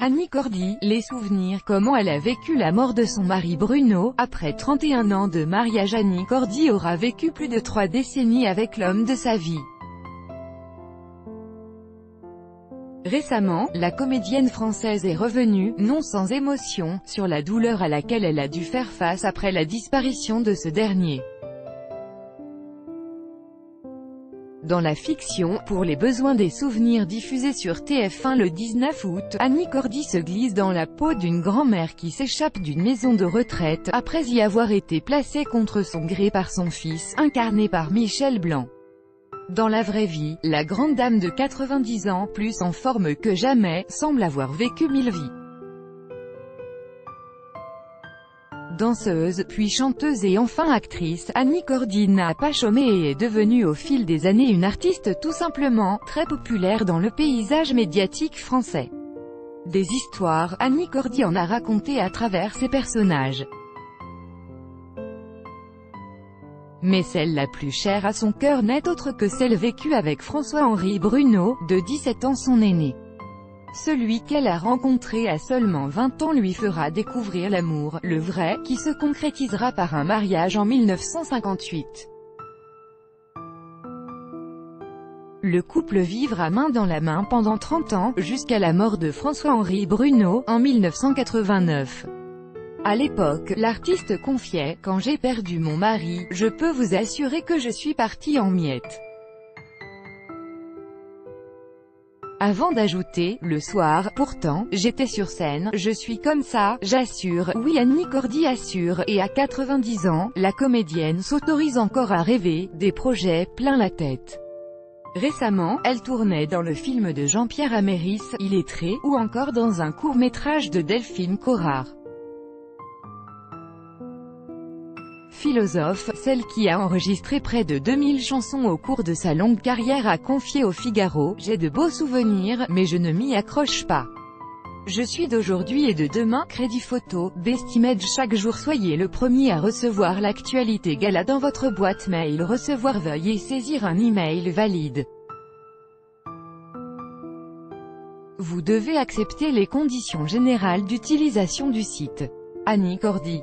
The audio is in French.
Annie Cordy, les souvenirs. Comment elle a vécu la mort de son mari Bruno. Après 31 ans de mariage, Annie Cordy aura vécu plus de 3 décennies avec l'homme de sa vie. Récemment, la comédienne française est revenue, non sans émotion, sur la douleur à laquelle elle a dû faire face après la disparition de ce dernier. Dans la fiction, pour les besoins des souvenirs diffusés sur TF1 le 19 août, Annie Cordy se glisse dans la peau d'une grand-mère qui s'échappe d'une maison de retraite, après y avoir été placée contre son gré par son fils, incarné par Michel Blanc. Dans la vraie vie, la grande dame de 90 ans, plus en forme que jamais, semble avoir vécu 1000 vies. Danseuse, puis chanteuse et enfin actrice, Annie Cordy n'a pas chômé et est devenue au fil des années une artiste tout simplement, très populaire dans le paysage médiatique français. Des histoires, Annie Cordy en a raconté à travers ses personnages. Mais celle la plus chère à son cœur n'est autre que celle vécue avec François-Henri Bruno, de 17 ans son aîné. Celui qu'elle a rencontré à seulement 20 ans lui fera découvrir l'amour, le vrai, qui se concrétisera par un mariage en 1958. Le couple vivra main dans la main pendant 30 ans, jusqu'à la mort de François-Henri Bruno, en 1989. À l'époque, l'artiste confiait « Quand j'ai perdu mon mari, je peux vous assurer que je suis partie en miettes ». Avant d'ajouter, le soir, pourtant, j'étais sur scène, je suis comme ça, j'assure, oui Annie Cordy assure, et à 90 ans, la comédienne s'autorise encore à rêver, des projets plein la tête. Récemment, elle tournait dans le film de Jean-Pierre Améris, Illettré, ou encore dans un court-métrage de Delphine Corard. Philosophe, celle qui a enregistré près de 2000 chansons au cours de sa longue carrière a confié au Figaro « J'ai de beaux souvenirs, mais je ne m'y accroche pas. Je suis d'aujourd'hui et de demain, crédit photo, Bestimage chaque jour. Soyez le premier à recevoir l'actualité gala dans votre boîte mail. Recevoir, veuillez saisir un email valide. Vous devez accepter les conditions générales d'utilisation du site. Annie Cordy.